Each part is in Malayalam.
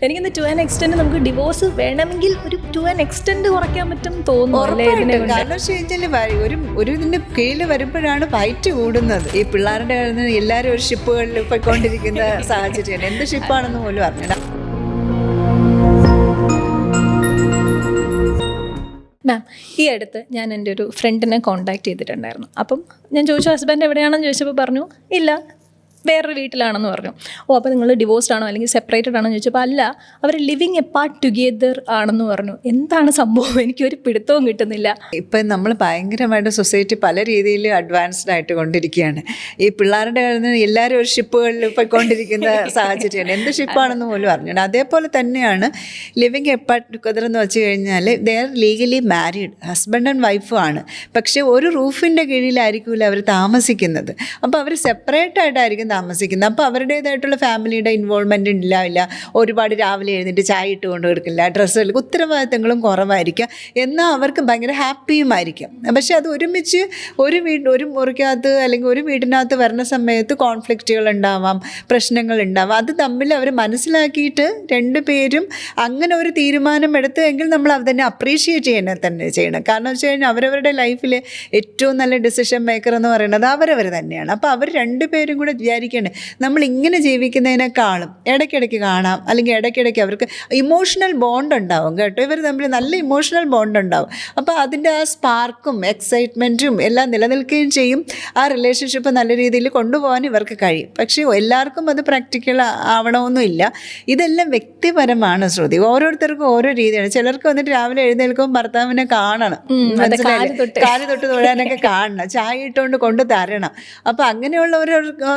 എനിക്കിന്ന് ടു ആൻ എക്സ്റ്റെൻഡ് നമുക്ക് ഡിവോഴ്സ് വേണമെങ്കിൽ ഒരു ടു ആൻ എക്സ്റ്റെൻഡ് കുറയ്ക്കാൻ പറ്റും തോന്നുന്നു. കാരണം ഒരു ഇതിന്റെ കീഴിൽ വരുമ്പോഴാണ് ഫൈറ്റ് കൂടുന്നത്. ഈ പിള്ളേരുടെ എല്ലാവരും ഒരു ഷിപ്പുകളിൽ പോയിക്കൊണ്ടിരിക്കുന്ന സാഹചര്യമാണ്. എന്ത് ഷിപ്പാണെന്ന് പോലും അറിഞ്ഞില്ല. മാം, ഈ അടുത്ത് ഞാൻ എൻ്റെ ഒരു ഫ്രണ്ടിനെ കോൺടാക്ട് ചെയ്തിട്ടുണ്ടായിരുന്നു. അപ്പം ഞാൻ ചോദിച്ചു ഹസ്ബൻഡ് എവിടെയാണെന്ന് ചോദിച്ചപ്പോൾ പറഞ്ഞു ഇല്ല, വേറൊരു വീട്ടിലാണെന്ന് പറഞ്ഞു. അപ്പോൾ നിങ്ങൾ ഡിവോഴ്സ്ഡ് ആണോ അല്ലെങ്കിൽ സെപ്പറേറ്റഡ് ആണോ എന്ന് ചോദിച്ചപ്പോൾ അല്ല, അവർ ലിവിങ് എപ്പാർട്ട് ടുഗെദർ ആണെന്ന് പറഞ്ഞു. എന്താണ് സംഭവം? എനിക്കൊരു പിടുത്തവും കിട്ടുന്നില്ല. ഇപ്പം നമ്മൾ ഭയങ്കരമായിട്ട് സൊസൈറ്റി പല രീതിയിൽ അഡ്വാൻസ്ഡ് ആയിട്ട് കൊണ്ടിരിക്കുകയാണ്. ഈ പിള്ളേരുടെ എല്ലാവരും ഒരു ഷിപ്പുകളിൽ പോയിക്കൊണ്ടിരിക്കുന്ന സാഹചര്യമാണ്. എന്ത് ഷിപ്പാണെന്ന് പോലും അറിഞ്ഞില്ല. അതേപോലെ തന്നെയാണ് ലിവിങ് എപ്പാർട്ട് ടുഗെദർ എന്ന് വെച്ച് കഴിഞ്ഞാൽ they are legally married, husband and വൈഫും ആണ്. പക്ഷേ ഒരു റൂഫിൻ്റെ കീഴിലായിരിക്കില്ല അവർ താമസിക്കുന്നത്. അപ്പോൾ അവർ സെപ്പറേറ്റ് ആയിട്ടായിരിക്കും താമസിക്കുന്നത്. അപ്പോൾ അവരുടേതായിട്ടുള്ള ഫാമിലിയുടെ ഇൻവോൾവ്മെൻറ്റ് ഉണ്ടാവില്ല. ഒരുപാട് രാവിലെ എഴുന്നേറ്റ് ചായ ഇട്ട് കൊണ്ട് കൊടുക്കില്ല, ഡ്രസ്സുകൾക്ക് ഉത്തരവാദിത്തങ്ങളും കുറവായിരിക്കാം. എന്നാൽ അവർക്ക് ഭയങ്കര ഹാപ്പിയുമായിരിക്കും. പക്ഷെ അത് ഒരുമിച്ച് ഒരു മുറിക്കകത്ത് അല്ലെങ്കിൽ ഒരു വീടിനകത്ത് വരുന്ന സമയത്ത് കോൺഫ്ലിക്റ്റുകൾ ഉണ്ടാവാം, പ്രശ്നങ്ങൾ ഉണ്ടാവാം. അത് തമ്മിൽ അവർ മനസ്സിലാക്കിയിട്ട് രണ്ടുപേരും അങ്ങനെ ഒരു തീരുമാനം എടുത്ത് എങ്കിൽ നമ്മൾ അത് തന്നെ അപ്രീഷിയേറ്റ് ചെയ്യണം. കാരണം വെച്ച് കഴിഞ്ഞാൽ അവരവരുടെ ലൈഫിൽ ഏറ്റവും നല്ല ഡിസിഷൻ മേക്കർ എന്ന് പറയുന്നത് അവരവർ തന്നെയാണ്. അപ്പോൾ അവർ രണ്ടുപേരും കൂടെ വിചാരിക്കണേ നമ്മൾ ഇങ്ങനെ ജീവിക്കുന്നതിനേക്കാളും ഇടയ്ക്കിടയ്ക്ക് കാണാം, അല്ലെങ്കിൽ ഇടയ്ക്കിടയ്ക്ക് അവർക്ക് ഇമോഷണൽ ബോണ്ട് ഉണ്ടാവും കേട്ടോ. ഇവർ തമ്മിൽ നല്ല ഇമോഷണൽ ബോണ്ട് ഉണ്ടാവും. അപ്പോൾ അതിൻ്റെ ആ സ്പാർക്കും എക്സൈറ്റ്മെൻറ്റും എല്ലാം നിലനിൽക്കുകയും ചെയ്യും. ആ റിലേഷൻഷിപ്പ് നല്ല രീതിയിൽ കൊണ്ടുപോകാൻ ഇവർക്ക് കഴിയും. പക്ഷേ എല്ലാവർക്കും അത് പ്രാക്ടിക്കൽ ആവണമെന്നില്ല. ഇതെല്ലാം വ്യക്തിപരമാണ് ശ്രുതി. ഓരോരുത്തർക്കും ഓരോ രീതിയാണ്. ചിലർക്ക് വന്നിട്ട് രാവിലെ എഴുന്നേൽക്കുമ്പോൾ ഭർത്താവിനെ കാണണം, കാല് തൊട്ട് തൊഴാനൊക്കെ കാണണം, ചായ ഇട്ടുകൊണ്ട് കൊണ്ട് തരണം. അപ്പോൾ അങ്ങനെയുള്ള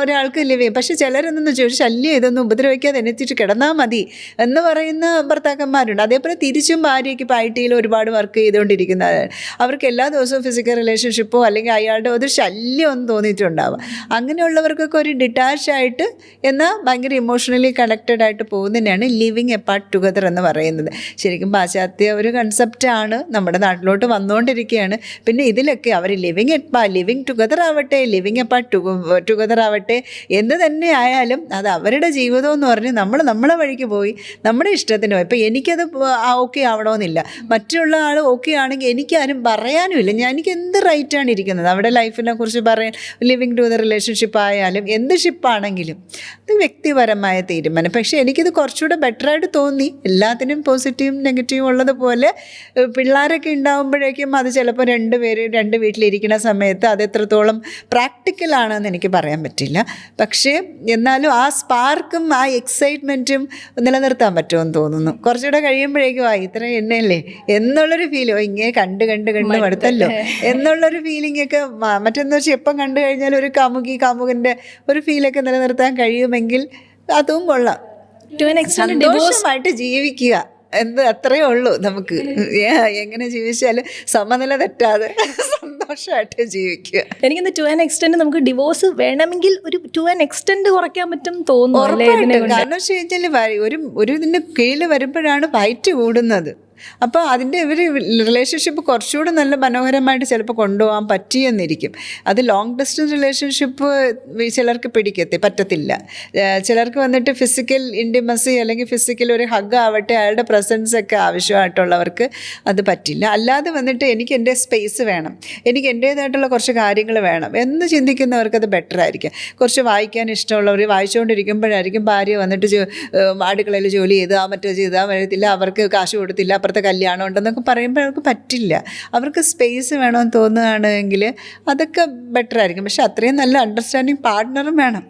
ഒരാൾക്ക് ലിവ് ചെയ്യും. പക്ഷെ ചിലരെന്നു ചോദിച്ചു ശല്യം ഇതൊന്നും ഉപദ്രവിക്കാതെ എന്നെത്തിയിട്ട് കിടന്നാൽ മതി എന്ന് പറയുന്ന ഭർത്താക്കന്മാരുണ്ട്. അതേപോലെ തിരിച്ചും ഭാര്യയ്ക്ക് ഇപ്പോൾ IT-യിൽ ഒരുപാട് വർക്ക് ചെയ്തുകൊണ്ടിരിക്കുന്നത് അവർക്ക് എല്ലാ ദിവസവും ഫിസിക്കൽ റിലേഷൻഷിപ്പോ അല്ലെങ്കിൽ അയാളുടെ ഒരു ശല്യം ഒന്നും തോന്നിയിട്ടുണ്ടാവുക. അങ്ങനെയുള്ളവർക്കൊക്കെ ഒരു ഡിറ്റാച്ച് ആയിട്ട് എന്നാൽ ഭയങ്കര ഇമോഷണലി കണക്റ്റഡ് ആയിട്ട് പോകുന്നതിനാണ് ലിവിങ് എപ്പാർട്ട് ടുഗദർ എന്ന് പറയുന്നത്. ശരിക്കും പാശ്ചാത്യ ഒരു കൺസെപ്റ്റാണ്, നമ്മുടെ നാട്ടിലോട്ട് വന്നുകൊണ്ടിരിക്കുകയാണ്. പിന്നെ ഇതിലൊക്കെ അവർ ലിവിങ് ടുഗദർ ആവട്ടെ, ലിവിങ് എപ്പാർട്ട് ടുഗദർ ആവട്ടെ, എന്ത് തന്നെ ആയാലും അത് അവരുടെ ജീവിതം എന്ന് പറഞ്ഞ് നമ്മളെ വഴിക്ക് പോയി നമ്മുടെ ഇഷ്ടത്തിന് പോയി. ഇപ്പം എനിക്കത് ഓക്കെ ആവണമെന്നില്ല, മറ്റുള്ള ആൾ ഓക്കെ ആണെങ്കിൽ എനിക്കാരും പറയാനുമില്ല. എനിക്ക് എന്ത് റൈറ്റാണ് ഇരിക്കുന്നത് അവിടെ ലൈഫിനെ കുറിച്ച് പറയാൻ. ലിവിങ് ടു ദ റിലേഷൻഷിപ്പ് ആയാലും എന്ത് ഷിപ്പാണെങ്കിലും അത് വ്യക്തിപരമായ തീരുമാനം. പക്ഷേ എനിക്കിത് കുറച്ചുകൂടെ ബെറ്ററായിട്ട് തോന്നി. എല്ലാത്തിനും പോസിറ്റീവും നെഗറ്റീവും ഉള്ളതുപോലെ പിള്ളേരൊക്കെ ഉണ്ടാകുമ്പോഴേക്കും അത് ചിലപ്പോൾ രണ്ട് വീട്ടിലിരിക്കുന്ന സമയത്ത് അത് എത്രത്തോളം പ്രാക്ടിക്കലാണെന്ന് എനിക്ക് പറയാൻ പറ്റില്ല. പക്ഷേ എന്നാലും ആ സ്പാർക്കും ആ എക്സൈറ്റ്മെൻറ്റും നിലനിർത്താൻ പറ്റുമെന്ന് തോന്നുന്നു. കുറച്ചുകൂടെ കഴിയുമ്പോഴേക്കും ഇത്ര എണ്ണയല്ലേ എന്നുള്ളൊരു ഫീലോ ഇങ്ങനെ കണ്ട് മടുത്തല്ലോ എന്നുള്ളൊരു ഫീലിംഗൊക്കെ മറ്റെന്ന് വെച്ചാൽ എപ്പം കണ്ടു കഴിഞ്ഞാൽ ഒരു കാമുകൻ്റെ ഒരു ഫീലൊക്കെ നിലനിർത്താൻ കഴിയുമെങ്കിൽ അതും കൊള്ളാം. സന്തോഷമായിട്ട് ജീവിക്കുക അത്രയേ ഉള്ളൂ. നമുക്ക് എങ്ങനെ ജീവിച്ചാലും സമനില തെറ്റാതെ സന്തോഷമായിട്ട് ജീവിക്കുക. എനിക്കിന്ന് ടു ആൻ എക്സ്റ്റെൻഡ് നമുക്ക് ഡിവോഴ്സ് വേണമെങ്കിൽ ഒരു ടു ആൻ എക്സ്റ്റെൻഡ് കുറയ്ക്കാൻ പറ്റും തോന്നുന്നു. കാരണം വെച്ച് കഴിഞ്ഞാൽ ഒരു ഇതിൻ്റെ കീഴിൽ വരുമ്പോഴാണ് ഫൈറ്റ് കൂടുന്നത്. അപ്പോൾ അതിൻ്റെ റിലേഷൻഷിപ്പ് കുറച്ചുകൂടെ നല്ല മനോഹരമായിട്ട് ചിലപ്പോൾ കൊണ്ടുപോകാൻ പറ്റിയെന്നിരിക്കും. അത് ലോങ് ഡിസ്റ്റൻസ് റിലേഷൻഷിപ്പ് ചിലർക്ക് പറ്റത്തില്ല. ചിലർക്ക് വന്നിട്ട് ഫിസിക്കൽ ഇൻറ്റിമസി അല്ലെങ്കിൽ ഫിസിക്കൽ ഒരു ഹഗ് ആവട്ടെ, അയാളുടെ പ്രസൻസ് ഒക്കെ ആവശ്യമായിട്ടുള്ളവർക്ക് അത് പറ്റില്ല. അല്ലാതെ വന്നിട്ട് എനിക്ക് എൻ്റെ സ്പേസ് വേണം, എനിക്ക് എൻ്റേതായിട്ടുള്ള കുറച്ച് കാര്യങ്ങൾ വേണം എന്ന് ചിന്തിക്കുന്നവർക്ക് അത് ബെറ്റർ ആയിരിക്കും. കുറച്ച് വായിക്കാൻ ഇഷ്ടമുള്ളവർ വായിച്ചുകൊണ്ടിരിക്കുമ്പോഴായിരിക്കും ഭാര്യ വന്നിട്ട് അടുക്കളയിൽ ജോലി ചെയ്താൽ മറ്റോ ചെയ്താൽ വരത്തില്ല, അവർക്ക് കാശ് കൊടുത്തില്ല, കല്യാണം ഉണ്ടെന്നൊക്കെ പറയുമ്പോൾ അവർക്ക് പറ്റില്ല. അവർക്ക് സ്പേസ് വേണമെന്ന് തോന്നുകയാണെങ്കിൽ അതൊക്കെ ബെറ്റർ ആയിരിക്കും. പക്ഷെ അത്രയും നല്ല അണ്ടർസ്റ്റാൻഡിങ് പാർട്ട്ണറും വേണം.